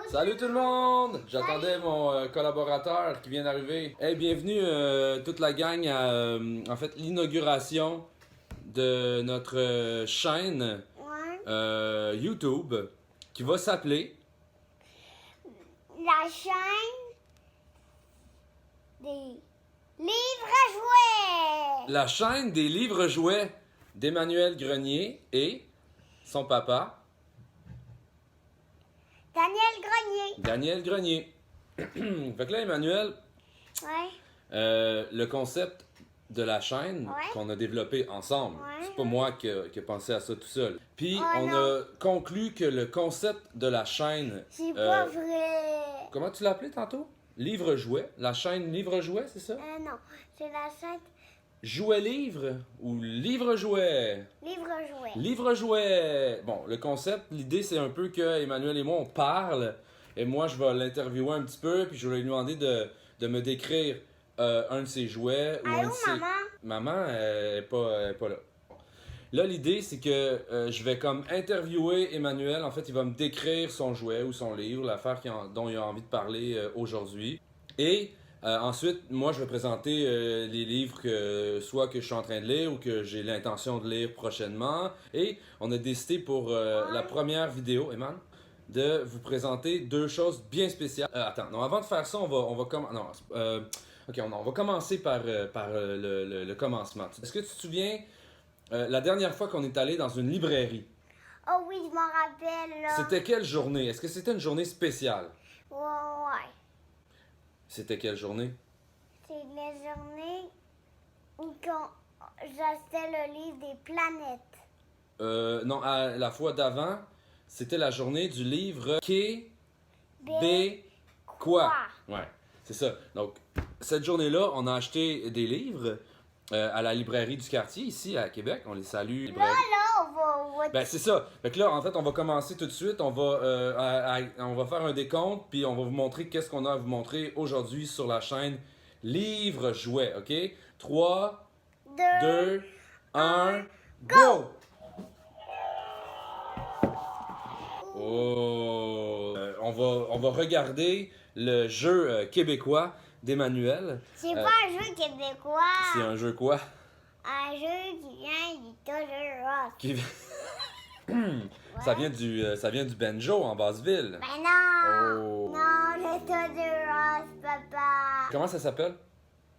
Salut tout le monde! J'attendais mon collaborateur qui vient d'arriver. Hey, bienvenue toute la gang à l'inauguration de notre chaîne YouTube qui va s'appeler La chaîne des livres jouets. La chaîne des livres jouets d'Emmanuel Grenier et son papa Daniel Grenier. Fait que là, Emmanuel, Ouais. le concept de la chaîne qu'on a développé ensemble, c'est pas moi qui ai pensé à ça tout seul. Puis on a conclu que le concept de la chaîne... C'est pas vrai. Comment tu l'as appelé tantôt? Livre-jouet? La chaîne Livre-jouet, c'est ça? Non, c'est la chaîne Jouet-livre ou livre-jouet? livre jouets. Livre-jouet! Bon, le concept, l'idée, c'est un peu que Emmanuel et moi, on parle, et moi, je vais l'interviewer un petit peu, puis je vais lui demander de me décrire un de ses jouets ou un Allô, de ses... maman? Maman, elle est pas là. Là, l'idée, c'est que je vais comme interviewer Emmanuel. En fait, il va me décrire son jouet ou son livre, l'affaire dont il a envie de parler aujourd'hui. Et ensuite, moi, je vais présenter les livres soit que je suis en train de lire ou que j'ai l'intention de lire prochainement. Et on a décidé pour la première vidéo, Emmanuel, de vous présenter deux choses bien spéciales. Attends, non, avant de faire ça, on va commencer par le commencement. Est-ce que tu te souviens la dernière fois qu'on est allé dans une librairie? Oh oui, je m'en rappelle, là. C'était quelle journée? Est-ce que c'était une journée spéciale? Ouais. C'était quelle journée? C'est la journée où j'achetais le livre des planètes. Non, la fois d'avant, c'était la journée du livre Québécois. Ouais, c'est ça. Donc, cette journée-là, on a acheté des livres à la librairie du quartier, ici à Québec. On les salue. Là, on va... Ben, c'est ça. Fait que là, en fait, on va commencer tout de suite. On va faire un décompte, puis on va vous montrer qu'est-ce qu'on a à vous montrer aujourd'hui sur la chaîne Livre Jouet, OK? 3, 2, 1, go! Oh! On va regarder le jeu québécois d'Emmanuel. C'est pas un jeu québécois. C'est un jeu quoi? Un jeu qui vient du Toys R Us. Qui... ça vient du Benjo en Basseville. Ben non! Oh. Non, le Toys R Us, papa. Comment ça s'appelle?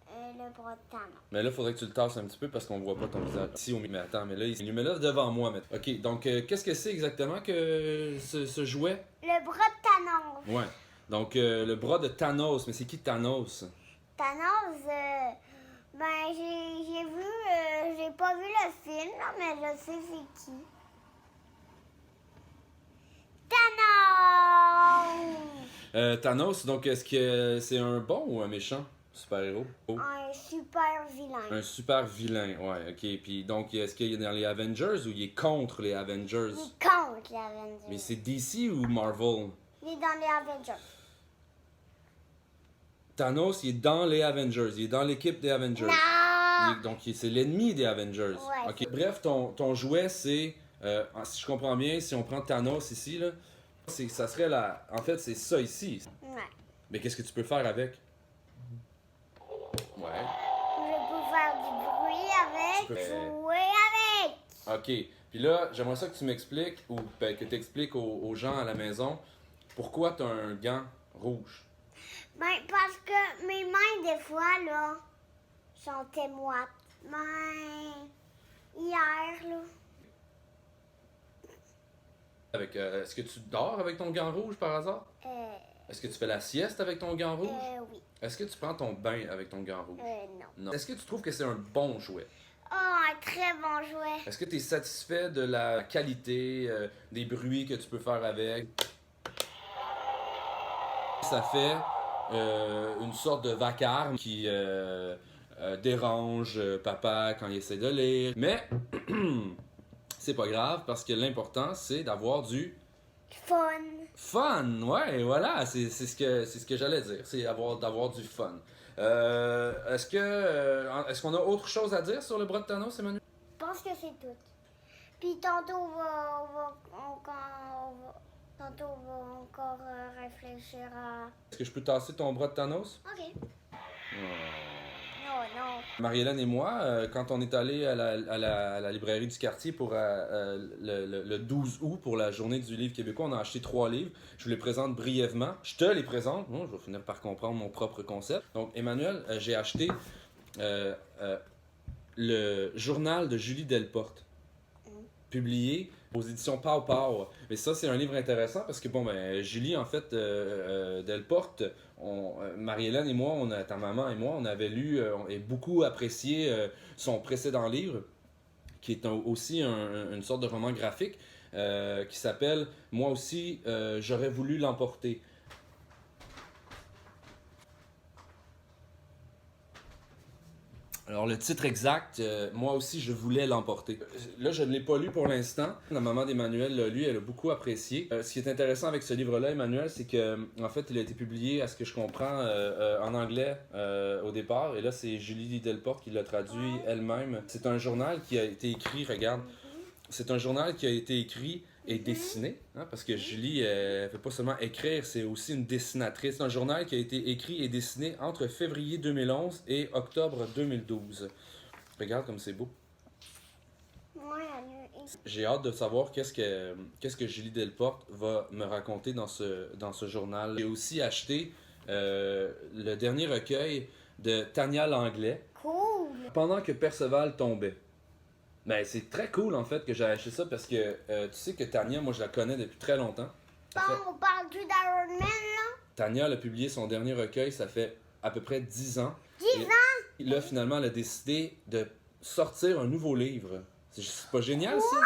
Le Breton. Mais là, il faudrait que tu le tasses un petit peu parce qu'on voit pas ton visage. Si, mais attends, mais là, il me là devant moi. Mais... OK, donc, qu'est-ce que c'est exactement que ce jouet? Le Breton. Ouais. Donc, le bras de Thanos. Mais c'est qui Thanos? Thanos, ben j'ai vu, j'ai pas vu le film, là, mais je sais c'est qui. Thanos! Thanos, donc, est-ce que c'est un bon ou un méchant super-héros? Oh. Un super vilain. Un super vilain, ouais, ok. Puis donc, est-ce qu'il est dans les Avengers ou il est contre les Avengers? Il est contre les Avengers. Mais c'est DC ou Marvel? Il est dans les Avengers. Thanos, il est dans les Avengers, il est dans l'équipe des Avengers. Non! Donc, c'est l'ennemi des Avengers. Ouais, Ok. Bref, ton jouet, c'est, si je comprends bien, si on prend Thanos ici, là, ça serait la... En fait, c'est ça ici. Ouais. Mais qu'est-ce que tu peux faire avec? Ouais. Je peux faire du bruit avec, Tu peux- jouer avec. Ok. Puis là, j'aimerais ça que tu m'expliques, ou ben, que tu expliques aux gens à la maison, pourquoi tu as un gant rouge. Ben, parce que mes mains, des fois, là, sont moites. Ben, hier, là. Est-ce que tu dors avec ton gant rouge par hasard? Est-ce que tu fais la sieste avec ton gant rouge? Oui. Est-ce que tu prends ton bain avec ton gant rouge? Non. Non. Est-ce que tu trouves que c'est un bon jouet? Oh, un très bon jouet. Est-ce que tu es satisfait de la qualité, des bruits que tu peux faire avec? Ça fait une sorte de vacarme qui dérange papa quand il essaie de lire. Mais c'est pas grave parce que l'important c'est d'avoir du Fun. fun. Ouais, voilà, c'est ce que j'allais dire, c'est d'avoir du fun. Est-ce qu'on a autre chose à dire sur le bras de Thanos, Emmanuel? Je pense que c'est tout. Puis tantôt, on va encore réfléchir. réfléchir à... Est-ce que je peux tasser ton bras de Thanos? Ok. Oh. Non. Marie-Hélène et moi, quand on est allé à la librairie du quartier pour le 12 août pour la journée du livre québécois, on a acheté 3 livres. Je vous les présente brièvement. Je te les présente. Bon, je vais finir par comprendre mon propre concept. Donc, Emmanuel, j'ai acheté le journal de Julie Delporte, publié aux éditions Pow Pow. Mais ça, c'est un livre intéressant parce que, bon, ben, Julie, en fait, Delporte, Marie-Hélène et moi, ta maman et moi, on avait lu et beaucoup apprécié son précédent livre, qui est aussi une sorte de roman graphique, qui s'appelle « Moi aussi, j'aurais voulu l'emporter ». Alors, le titre exact, moi aussi, je voulais l'emporter. Là, je ne l'ai pas lu pour l'instant. La maman d'Emmanuel l'a lu, elle a beaucoup apprécié. Ce qui est intéressant avec ce livre-là, Emmanuel, c'est que, en fait, il a été publié, à ce que je comprends, en anglais au départ. Et là, c'est Julie Delporte qui l'a traduit elle-même. C'est un journal qui a été écrit, regarde, c'est un journal qui a été écrit et dessiné, hein, parce que Julie, elle fait pas seulement écrire, c'est aussi une dessinatrice. C'est un journal qui a été écrit et dessiné entre février 2011 et octobre 2012. Regarde comme c'est beau. J'ai hâte de savoir qu'est-ce que Julie Delporte va me raconter dans ce journal. J'ai aussi acheté le dernier recueil de Tania Langlais. Cool. Pendant que Perceval tombait. Ben, c'est très cool en fait que j'ai acheté ça parce que tu sais que Tania, moi je la connais depuis très longtemps. Bon, on parle-tu d'Iron Man là? Tania elle a publié son dernier recueil, ça fait à peu près 10 ans. 10 ans? Et là, finalement, elle a décidé de sortir un nouveau livre. C'est pas génial ça?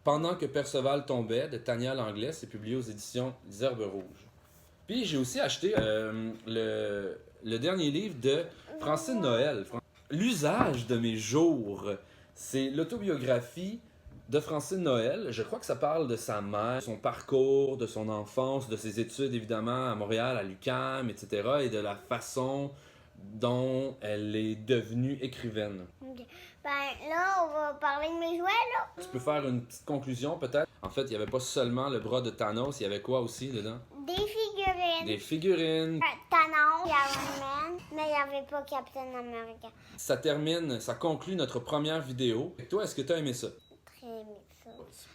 Pendant que Perceval tombait de Tania Langlais, c'est publié aux éditions Les Herbes Rouges. Puis j'ai aussi acheté le dernier livre de Francine Noël. L'usage de mes jours. C'est l'autobiographie de Francine Noël. Je crois que ça parle de sa mère, de son parcours, de son enfance, de ses études évidemment à Montréal, à l'UQAM, etc. et de la façon dont elle est devenue écrivaine. Okay. Ben là, on va parler de mes jouets là. Tu peux faire une petite conclusion peut-être? En fait, il n'y avait pas seulement le bras de Thanos, il y avait quoi aussi dedans? Des figurines. Des figurines. Thanos, Iron Man, mais il n'y avait pas Captain America. Ça conclut notre première vidéo. Et toi, est-ce que tu as aimé ça? Très aimé ça.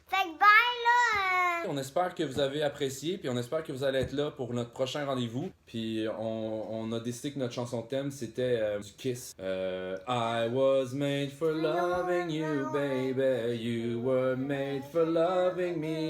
Fait que bye là! On espère que vous avez apprécié, puis on espère que vous allez être là pour notre prochain rendez-vous. Puis on a décidé que notre chanson thème, c'était du Kiss. I was made for loving you, baby. You were made for loving me.